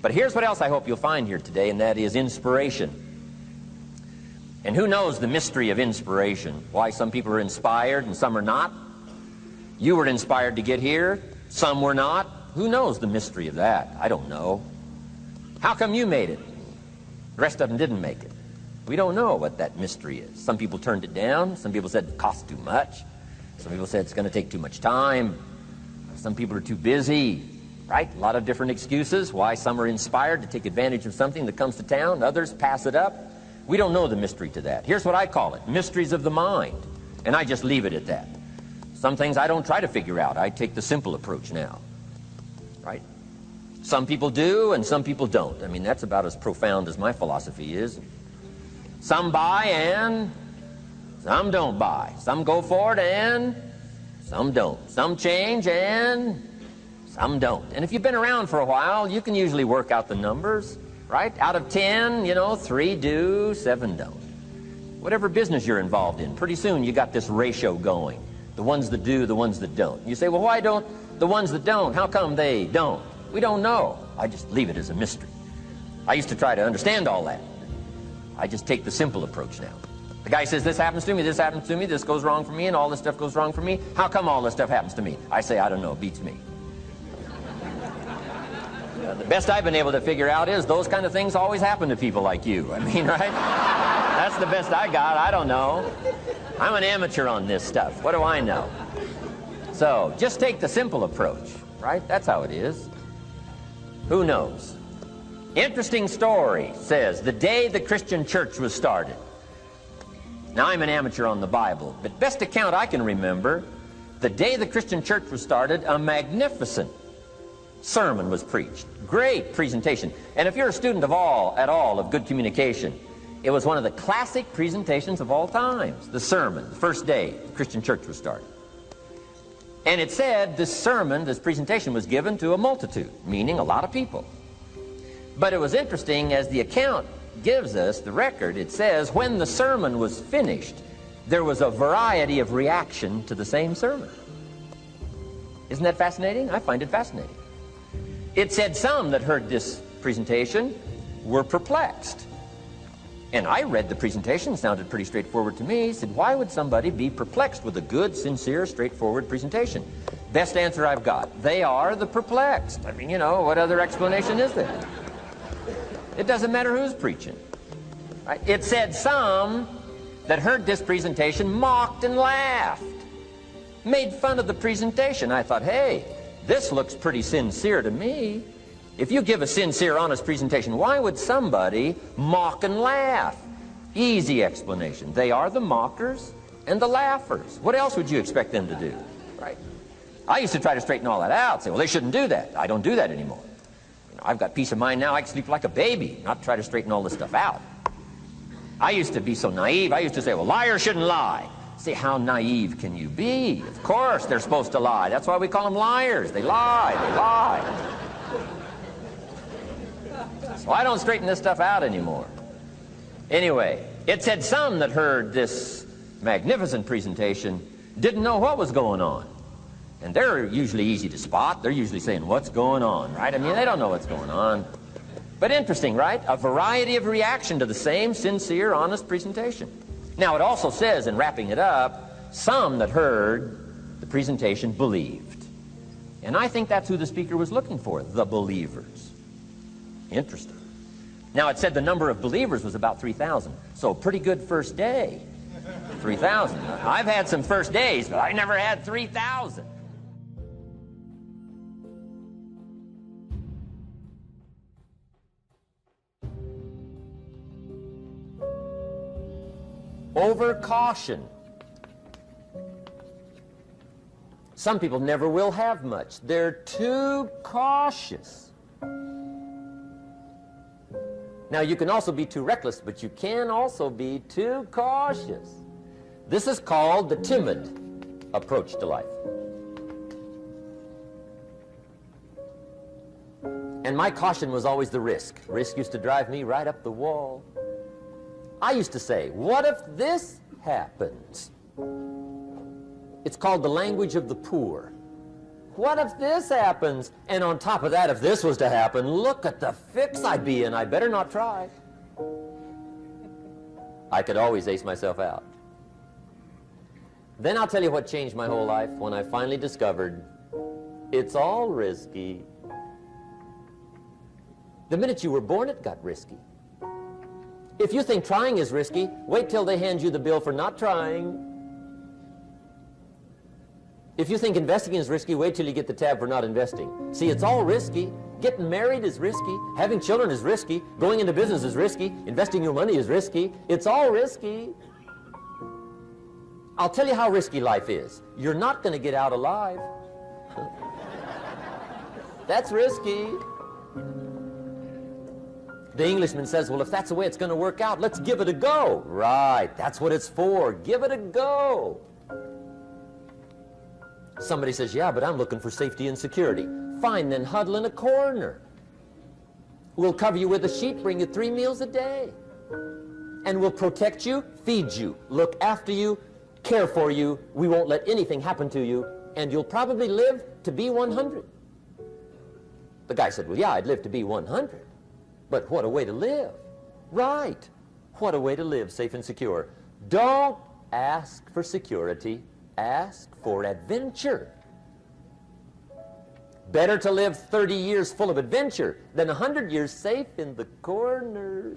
But here's what else I hope you'll find here today, and that is inspiration. And who knows the mystery of inspiration? Why some people are inspired and some are not? You were inspired to get here, some were not. Who knows the mystery of that? I don't know. How come you made it? The rest of them didn't make it. We don't know what that mystery is. Some people turned it down. Some people said it costs too much. Some people said it's going to take too much time. Some people are too busy, right? A lot of different excuses why some are inspired to take advantage of something that comes to town. Others pass it up. We don't know the mystery to that. Here's what I call it: mysteries of the mind. And I just leave it at that. Some things I don't try to figure out. I take the simple approach now, right? Some people do and some people don't. I mean, that's about as profound as my philosophy is. Some buy and some don't buy. Some go for it and some don't. Some change and some don't. And if you've been around for a while, you can usually work out the numbers, right? Out of 10, 3 do, 7 don't. Whatever business you're involved in, pretty soon you got this ratio going. The ones that do, the ones that don't. You say, well, why don't the ones that don't, how come they don't? We don't know. I just leave it as a mystery. I used to try to understand all that. I just take the simple approach now. The guy says, this happens to me, this happens to me, this goes wrong for me, and all this stuff goes wrong for me. How come all this stuff happens to me? I say, I don't know, it beats me. The best I've been able to figure out is those kind of things always happen to people like you. I mean, right? That's the best I got. I don't know. I'm an amateur on this stuff. What do I know? So, just take the simple approach, right? That's how it is. Who knows? Interesting story says, the day the Christian church was started. Now, I'm an amateur on the Bible, but best account I can remember, the day the Christian church was started, a magnificent sermon was preached. Great presentation. And if you're a student at all of good communication, it was one of the classic presentations of all times. The sermon, the first day the Christian church was started. And it said this sermon, this presentation was given to a multitude, meaning a lot of people. But it was interesting, as the account gives us, the record, it says, when the sermon was finished, there was a variety of reaction to the same sermon. Isn't that fascinating? I find it fascinating. It said some that heard this presentation were perplexed. And I read the presentation, it sounded pretty straightforward to me. Said, why would somebody be perplexed with a good, sincere, straightforward presentation? Best answer I've got. They are the perplexed. I mean, what other explanation is there? It doesn't matter who's preaching. Right? It said some that heard this presentation mocked and laughed, made fun of the presentation. I thought, hey, this looks pretty sincere to me. If you give a sincere, honest presentation, why would somebody mock and laugh? Easy explanation. They are the mockers and the laughers. What else would you expect them to do? Right? I used to try to straighten all that out, say, well, they shouldn't do that. I don't do that anymore. I've got peace of mind now. I can sleep like a baby, not try to straighten all this stuff out. I used to be so naive. I used to say, well, liars shouldn't lie. Say, how naive can you be? Of course they're supposed to lie. That's why we call them liars. They lie. They lie. So I don't straighten this stuff out anymore. Anyway, it said some that heard this magnificent presentation didn't know what was going on. And they're usually easy to spot. They're usually saying, what's going on, right? I mean, they don't know what's going on. But interesting, right? A variety of reaction to the same sincere, honest presentation. Now, it also says, in wrapping it up, some that heard the presentation believed. And I think that's who the speaker was looking for, the believers. Interesting. Now, it said the number of believers was about 3,000. So, pretty good first day. 3,000. I've had some first days, but I never had 3,000. Over caution. Some people never will have much. They're too cautious. Now, you can also be too reckless, but you can also be too cautious. This is called the timid approach to life. And my caution was always the risk. Risk used to drive me right up the wall. I used to say, what if this happens? It's called the language of the poor. What if this happens? And on top of that, if this was to happen, look at the fix I'd be in. I better not try. I could always ace myself out. Then I'll tell you what changed my whole life when I finally discovered it's all risky. The minute you were born, it got risky. If you think trying is risky, wait till they hand you the bill for not trying. If you think investing is risky, wait till you get the tab for not investing. See, it's all risky. Getting married is risky. Having children is risky. Going into business is risky. Investing your money is risky. It's all risky. I'll tell you how risky life is. You're not going to get out alive. That's risky. The Englishman says, well, if that's the way it's going to work out, let's give it a go. Right, that's what it's for. Give it a go. Somebody says, yeah, but I'm looking for safety and security. Fine, then huddle in a corner. We'll cover you with a sheet, bring you 3 meals a day. And we'll protect you, feed you, look after you, care for you. We won't let anything happen to you, and you'll probably live to be 100. The guy said, well, yeah, I'd live to be 100. But what a way to live. Right. What a way to live, safe and secure. Don't ask for security. Ask for adventure. Better to live 30 years full of adventure than 100 years safe in the corner.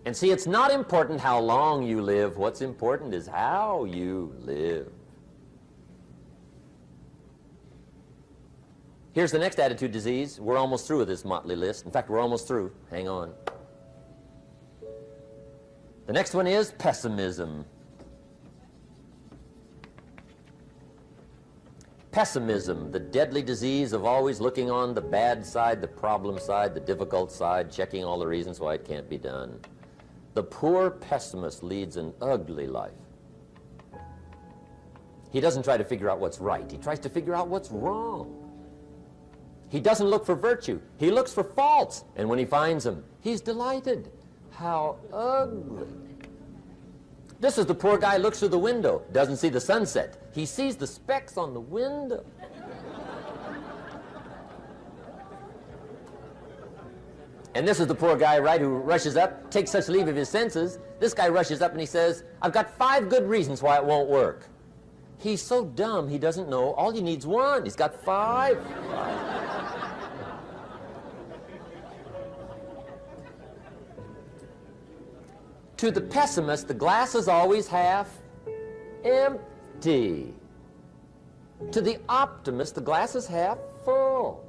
And see, it's not important how long you live. What's important is how you live. Here's the next attitude disease. We're almost through with this motley list. In fact, we're almost through. Hang on. The next one is pessimism. Pessimism, the deadly disease of always looking on the bad side, the problem side, the difficult side, checking all the reasons why it can't be done. The poor pessimist leads an ugly life. He doesn't try to figure out what's right. He tries to figure out what's wrong. He doesn't look for virtue. He looks for faults. And when he finds them, he's delighted. How ugly. This is the poor guy who looks through the window, doesn't see the sunset. He sees the specks on the window. And this is the poor guy, right, who rushes up, takes such leave of his senses. This guy rushes up and he says, I've got 5 good reasons why it won't work. He's so dumb he doesn't know. All he needs 1. He's got 5. To the pessimist, the glass is always half empty. To the optimist, the glass is half full.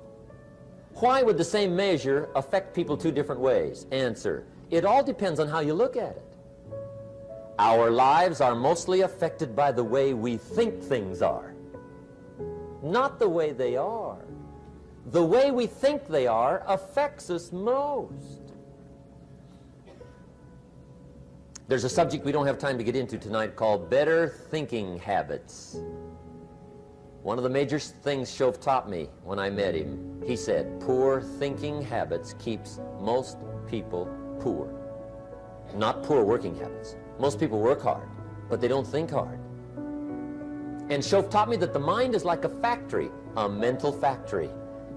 Why would the same measure affect people 2 different ways? Answer, it all depends on how you look at it. Our lives are mostly affected by the way we think things are, not the way they are. The way we think they are affects us most. There's a subject we don't have time to get into tonight called better thinking habits. One of the major things Shove taught me when I met him, he said, poor thinking habits keeps most people poor. Not poor working habits. Most people work hard, but they don't think hard. And Shove taught me that the mind is like a factory, a mental factory.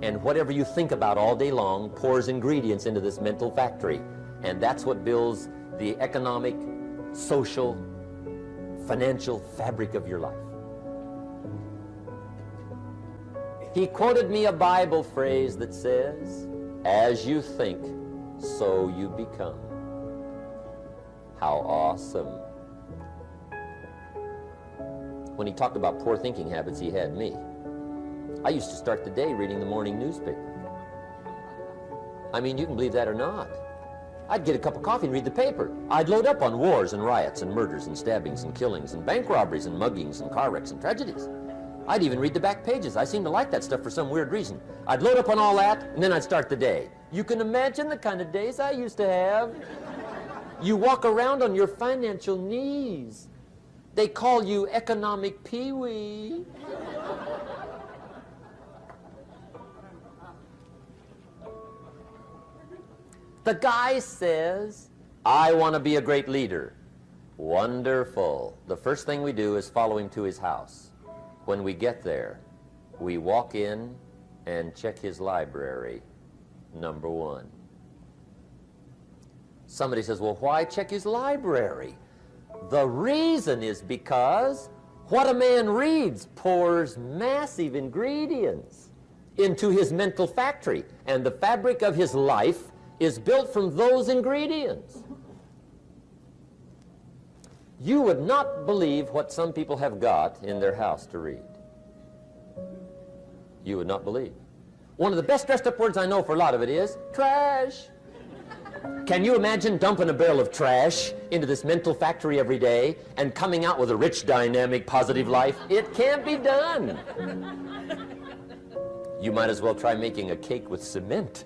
And whatever you think about all day long pours ingredients into this mental factory. And that's what builds the economic, social, financial fabric of your life. He quoted me a Bible phrase that says, as you think, so you become. How awesome. When he talked about poor thinking habits, he had me. I used to start the day reading the morning newspaper. I mean, you can believe that or not. I'd get a cup of coffee and read the paper. I'd load up on wars and riots and murders and stabbings and killings and bank robberies and muggings and car wrecks and tragedies. I'd even read the back pages. I seem to like that stuff for some weird reason. I'd load up on all that, and then I'd start the day. You can imagine the kind of days I used to have. You walk around on your financial knees. They call you economic peewee. The guy says, I want to be a great leader. Wonderful. The first thing we do is follow him to his house. When we get there, we walk in and check his library, number one. Somebody says, well, why check his library? The reason is because what a man reads pours massive ingredients into his mental factory, and the fabric of his life is built from those ingredients. You would not believe what some people have got in their house to read. You would not believe. One of the best dressed up words I know for a lot of it is trash. Can you imagine dumping a barrel of trash into this mental factory every day and coming out with a rich, dynamic, positive life? It can't be done. You might as well try making a cake with cement.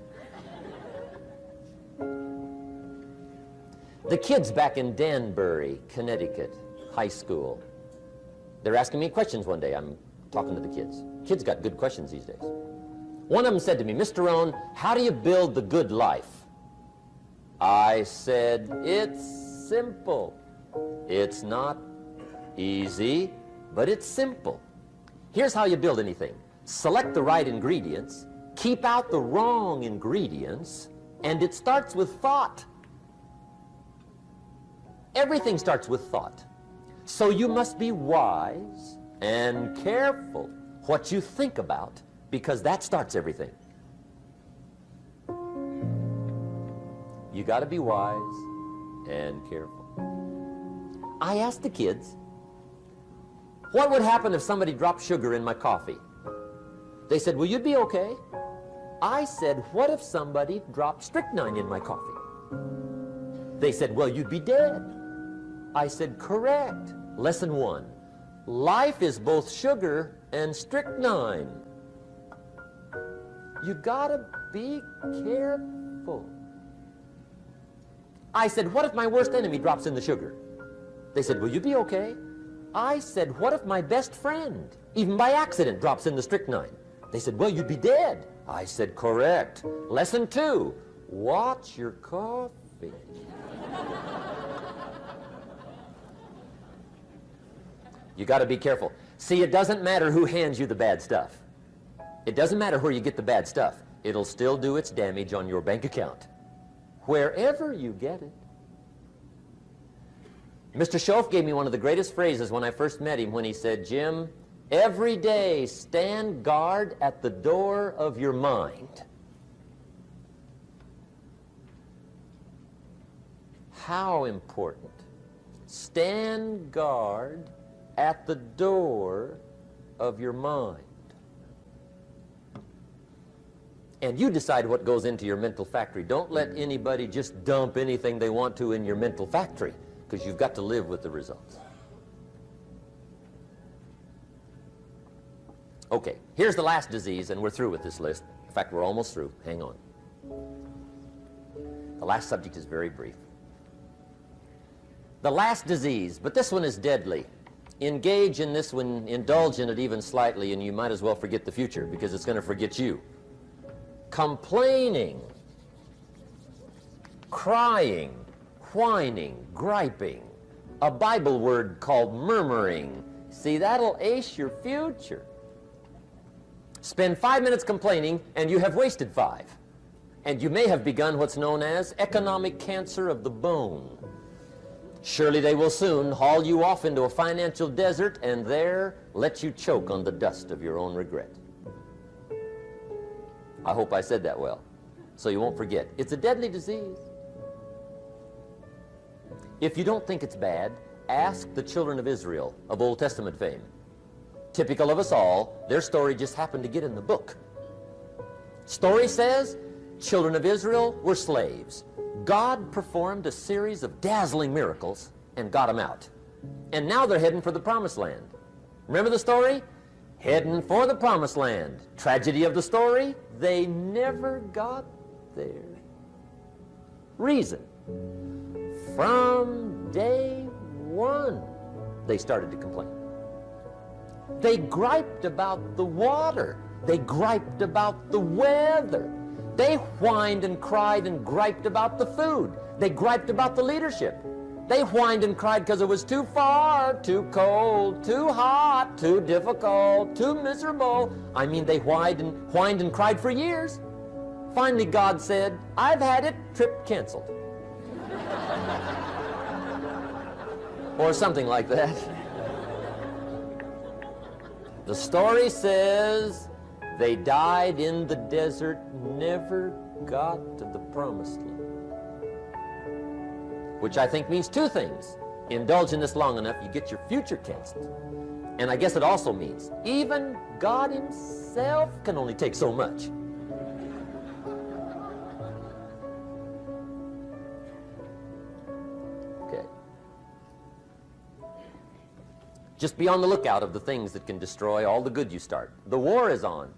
The kids back in Danbury, Connecticut, high school, they're asking me questions one day. I'm talking to the kids. Kids got good questions these days. One of them said to me, Mr. Rohn, how do you build the good life? I said, it's simple. It's not easy, but it's simple. Here's how you build anything. Select the right ingredients, keep out the wrong ingredients, and it starts with thought. Everything starts with thought. So you must be wise and careful what you think about, because that starts everything. You got to be wise and careful. I asked the kids, what would happen if somebody dropped sugar in my coffee? They said, well, you'd be okay. I said, what if somebody dropped strychnine in my coffee? They said, well, you'd be dead. I said, correct. Lesson one, life is both sugar and strychnine. You gotta be careful. I said, what if my worst enemy drops in the sugar? They said, will you be okay? I said, what if my best friend, even by accident, drops in the strychnine? They said, well, you'd be dead. I said, correct. Lesson two, watch your coffee. You got to be careful. See, it doesn't matter who hands you the bad stuff. It doesn't matter where you get the bad stuff. It'll still do its damage on your bank account, wherever you get it. Mr. Schoaf gave me one of the greatest phrases when I first met him when he said, Jim, every day stand guard at the door of your mind. How important. Stand guard at the door of your mind. And you decide what goes into your mental factory. Don't let anybody just dump anything they want to in your mental factory, because you've got to live with the results. Okay, here's the last disease, and we're through with this list. In fact, we're almost through. Hang on. The last subject is very brief. The last disease, but this one is deadly. Engage in this one, indulge in it even slightly, and you might as well forget the future, because it's going to forget you. Complaining, crying, whining, griping, a Bible word called murmuring. See, that'll ace your future. Spend 5 minutes complaining, and you have wasted 5. And you may have begun what's known as economic cancer of the bone. Surely they will soon haul you off into a financial desert and there let you choke on the dust of your own regret. I hope I said that well, so you won't forget. It's a deadly disease. If you don't think it's bad, ask the children of Israel of Old Testament fame. Typical of us all, their story just happened to get in the book. Story says, children of Israel were slaves. God performed a series of dazzling miracles and got them out. And now they're heading for the promised land. Remember the story? Heading for the promised land. Tragedy of the story, they never got there. Reason. From day one, they started to complain. They griped about the water. They griped about the weather. They whined and cried and griped about the food. They griped about the leadership. They whined and cried because it was too far, too cold, too hot, too difficult, too miserable. I mean, they whined and cried for years. Finally, God said, "I've had it, trip canceled." Or something like that. The story says they died in the desert, never got to the promised land. Which I think means two things. Indulge in this long enough, you get your future canceled. And I guess it also means even God himself can only take so much. Okay. Just be on the lookout of the things that can destroy all the good you start. The war is on.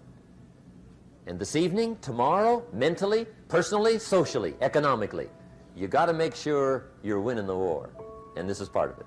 And this evening, tomorrow, mentally, personally, socially, economically, you got to make sure you're winning the war. And this is part of it.